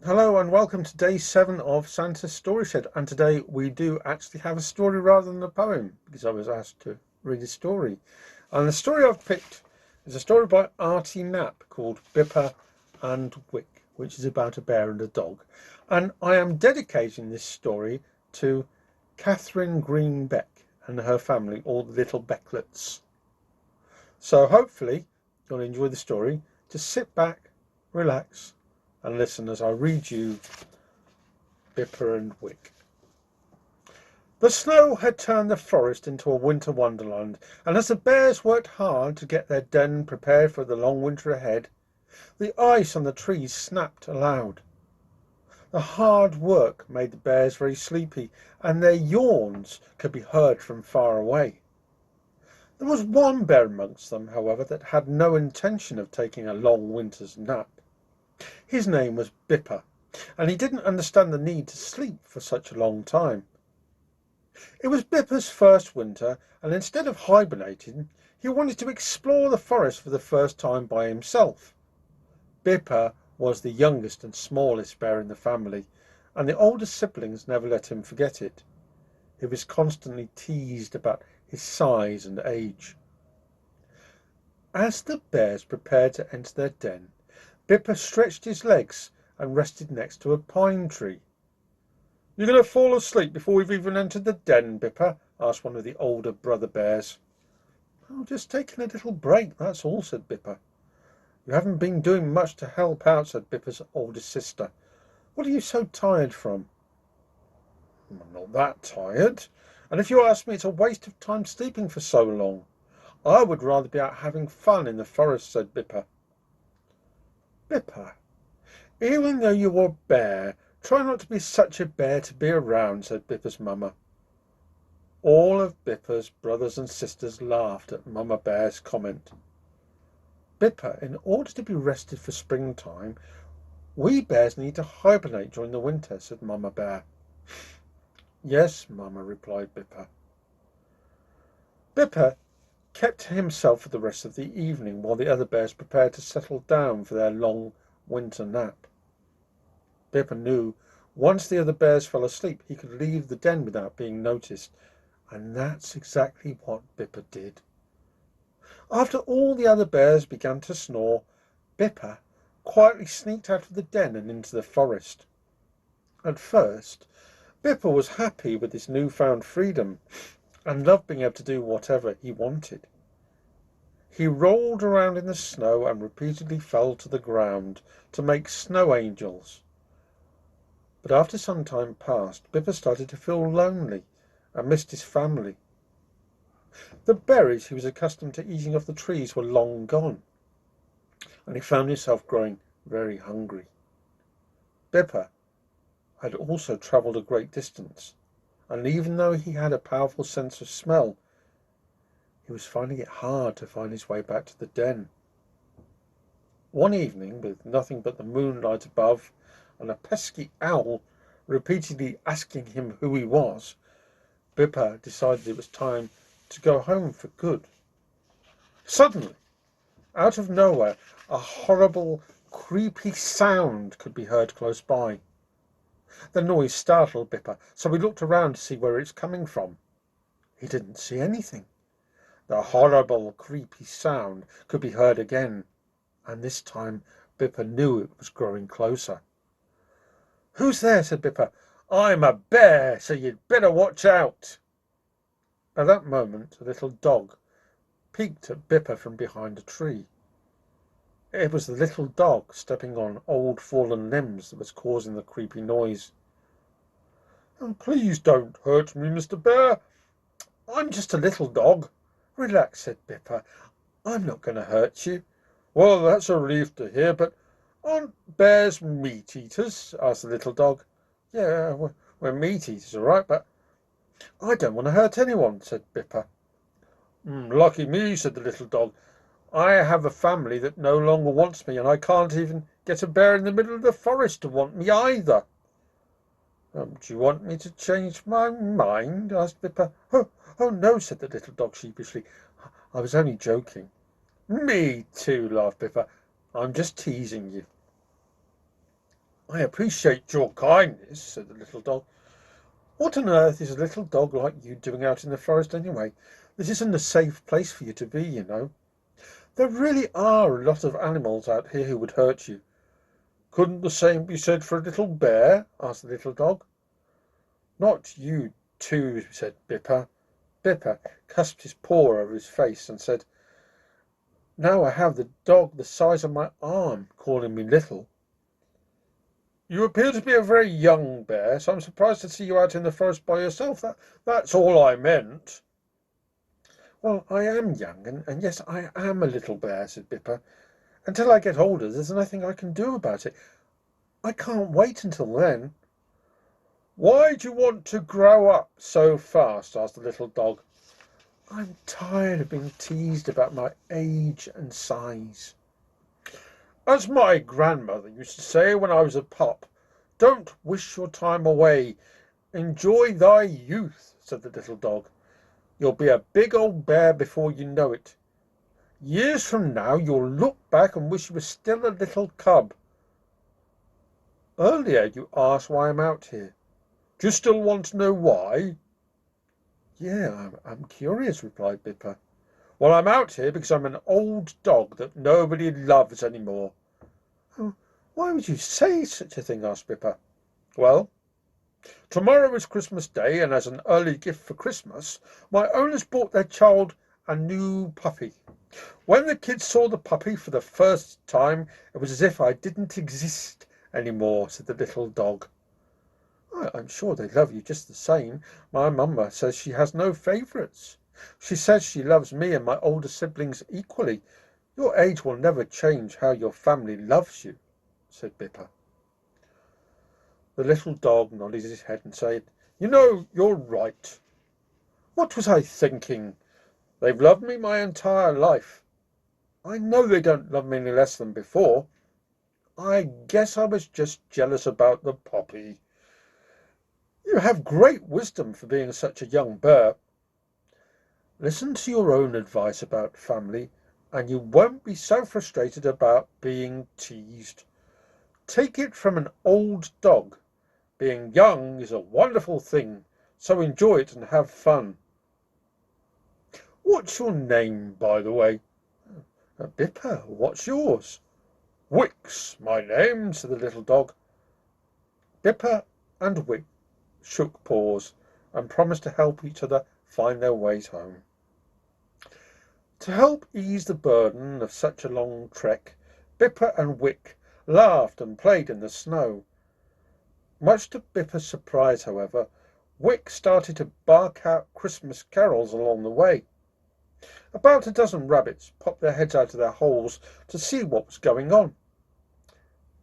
Hello and welcome to day 7 of Santa's Story Shed, and today we do actually have a story rather than a poem because I was asked to read a story. And the story I've picked is a story by Artie Knapp called Bipper and Wick, which is about a bear and a dog. And I am dedicating this story to Kathryn Greene Beck and her family, all the little Becklets. So hopefully you'll enjoy the story. Just sit back, relax and listen as I read you Bipper and Wick. The snow had turned the forest into a winter wonderland, and as the bears worked hard to get their den prepared for the long winter ahead, the ice on the trees snapped aloud. The hard work made the bears very sleepy, and their yawns could be heard from far away. There was one bear amongst them, however, that had no intention of taking a long winter's nap. His name was Bipper, and he didn't understand the need to sleep for such a long time. It was Bipper's first winter, and instead of hibernating, he wanted to explore the forest for the first time by himself. Bipper was the youngest and smallest bear in the family, and the older siblings never let him forget it. He was constantly teased about his size and age. As the bears prepared to enter their den, Bipper stretched his legs and rested next to a pine tree. "You're going to fall asleep before we've even entered the den, Bipper?" asked one of the older brother bears. "Oh, just taking a little break, that's all," said Bipper. "You haven't been doing much to help out," said Bipper's oldest sister. "What are you so tired from?" "I'm not that tired. And if you ask me, it's a waste of time sleeping for so long. I would rather be out having fun in the forest," said Bipper. "Bipper, even though you're a bear, try not to be such a bear to be around," said Bipper's mamma. All of Bipper's brothers and sisters laughed at Mama Bear's comment. "Bipper, in order to be rested for springtime, we bears need to hibernate during the winter," said Mama Bear. "Yes, Mama," replied Bipper. Bipper kept to himself for the rest of the evening while the other bears prepared to settle down for their long winter nap. Bipper knew once the other bears fell asleep, he could leave the den without being noticed, and that's exactly what Bipper did. After all the other bears began to snore, Bipper quietly sneaked out of the den and into the forest. At first, Bipper was happy with his newfound freedom and loved being able to do whatever he wanted. He rolled around in the snow and repeatedly fell to the ground to make snow angels. But after some time passed, Bipper started to feel lonely and missed his family. The berries he was accustomed to eating off the trees were long gone, and he found himself growing very hungry. Bipper had also travelled a great distance, and even though he had a powerful sense of smell, he was finding it hard to find his way back to the den. One evening, with nothing but the moonlight above and a pesky owl repeatedly asking him who he was, Bipper decided it was time to go home for good. Suddenly, out of nowhere, a horrible, creepy sound could be heard close by. The noise startled Bipper, so he looked around to see where it's coming from. He didn't see anything. The horrible, creepy sound could be heard again, and this time Bipper knew it was growing closer. "Who's there?" said Bipper. "I'm a bear, so you'd better watch out." At that moment, a little dog peeked at Bipper from behind a tree. It was the little dog stepping on old fallen limbs that was causing the creepy noise. "Oh, please don't hurt me, Mr. Bear. I'm just a little dog." "Relax," said Bipper. "I'm not going to hurt you." "Well, that's a relief to hear, but aren't bears meat eaters?" asked the little dog. "Yeah, we're meat eaters, all right, but I don't want to hurt anyone," said Bipper. "Lucky me," said the little dog. "I have a family that no longer wants me, and I can't even get a bear in the middle of the forest to want me either." Do you want me to change my mind?" asked Bipper. Oh, no," said the little dog sheepishly. "I was only joking." "Me too," laughed Bipper. "I'm just teasing you." I appreciate your kindness, said the little dog. What on earth is a little dog like you doing out in the forest anyway? This isn't a safe place for you to be, you know. There really are a lot of animals out here who would hurt you. Couldn't the same be said for a little bear? Asked the little dog. Not you too, said Bipper. Bipper cusped his paw over his face and said, now I have the dog the size of my arm calling me little. You appear to be a very young bear, so I'm surprised to see you out in the forest by yourself. That's all I meant. Well, I am young, and yes, I am a little bear, said Bipper. Until I get older, there's nothing I can do about it. I can't wait until then. Why do you want to grow up so fast? Asked the little dog. I'm tired of being teased about my age and size. As my grandmother used to say when I was a pup, don't wish your time away. Enjoy thy youth, said the little dog. You'll be a big old bear before you know it. Years from now, you'll look back and wish you were still a little cub. Earlier, you asked why I'm out here. Do you still want to know why? Yeah, I'm curious, replied Bipper. Well, I'm out here because I'm an old dog that nobody loves anymore. Oh, why would you say such a thing? Asked Bipper. Well, tomorrow is Christmas Day, and as an early gift for Christmas, my owners bought their child a new puppy. When the kids saw the puppy for the first time, it was as if I didn't exist anymore, said the little dog. I'm sure they love you just the same. My mama says she has no favourites. She says she loves me and my older siblings equally. Your age will never change how your family loves you, said Bipper. The little dog nodded his head and said, You know, you're right. What was I thinking? They've loved me my entire life. I know they don't love me any less than before. I guess I was just jealous about the puppy. You have great wisdom for being such a young bear. Listen to your own advice about family, and you won't be so frustrated about being teased. Take it from an old dog. Being young is a wonderful thing, so enjoy it and have fun. What's your name, by the way? Bipper. What's yours? Wick's my name, said the little dog. Bipper and Wick shook paws and promised to help each other find their ways home. To help ease the burden of such a long trek, Bipper and Wick laughed and played in the snow. Much to Bipper's surprise, however, Wick started to bark out Christmas carols along the way. About a dozen rabbits popped their heads out of their holes to see what was going on.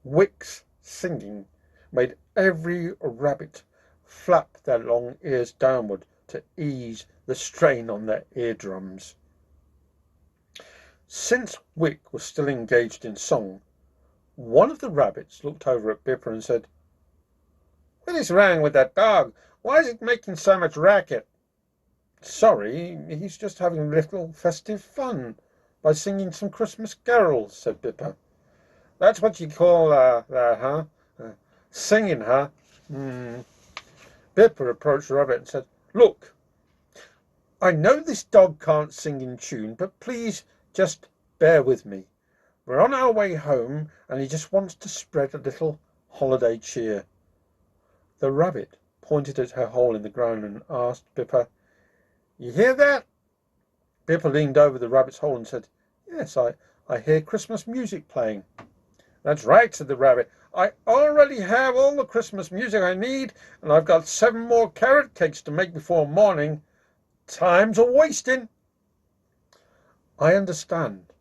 Wick's singing made every rabbit flap their long ears downward to ease the strain on their eardrums. Since Wick was still engaged in song, one of the rabbits looked over at Bipper and said, What is wrong with that dog? Why is it making so much racket? Sorry, he's just having a little festive fun by singing some Christmas carols, said Bipper. That's what you call that, huh? Singing, huh? Bipper approached the rabbit and said, Look, I know this dog can't sing in tune, but please just bear with me. We're on our way home, and he just wants to spread a little holiday cheer. The rabbit pointed at her hole in the ground and asked Bipper, You hear that? Bipper leaned over the rabbit's hole and said, Yes, I hear Christmas music playing. That's right, said the rabbit. I already have all the Christmas music I need, and I've got 7 more carrot cakes to make before morning. Time's a-wasting. I understand.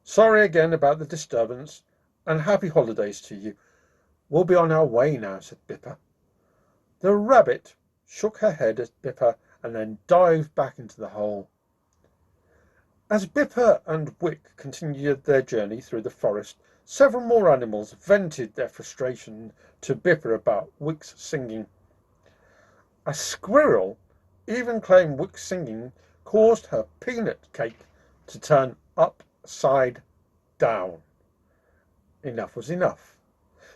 Sorry again about the disturbance, and happy holidays to you. We'll be on our way now, said Bipper. The rabbit shook her head at Bipper and then dived back into the hole. As Bipper and Wick continued their journey through the forest, several more animals vented their frustration to Bipper about Wick's singing. A squirrel even claimed Wick's singing caused her peanut cake to turn upside down. Enough was enough.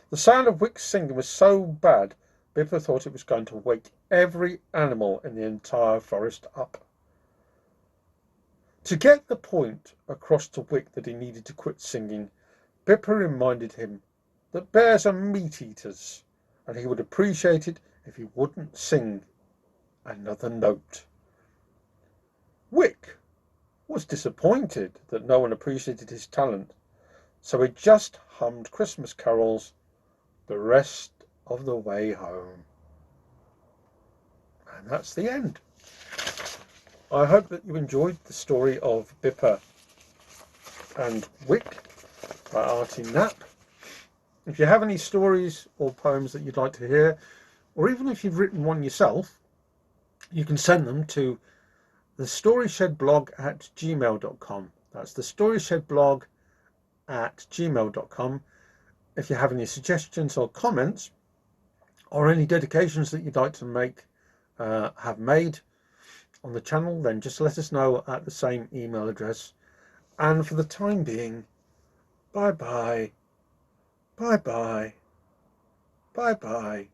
The sound of Wick's singing was so bad, Bipper thought it was going to wake every animal in the entire forest up. To get the point across to Wick that he needed to quit singing, Bipper reminded him that bears are meat eaters, and he would appreciate it if he wouldn't sing another note. Wick was disappointed that no one appreciated his talent, so he just hummed Christmas carols the rest of the way home. And that's the end. I hope that you enjoyed the story of Bipper and Wick by Artie Knapp. If you have any stories or poems that you'd like to hear, or even if you've written one yourself, you can send them to thestoryshed@gmail.com. That's thestoryshed@gmail.com. If you have any suggestions or comments, or any dedications that you'd like to make, have made on the channel, then just let us know at the same email address. And for the time being, bye bye, bye bye, bye bye.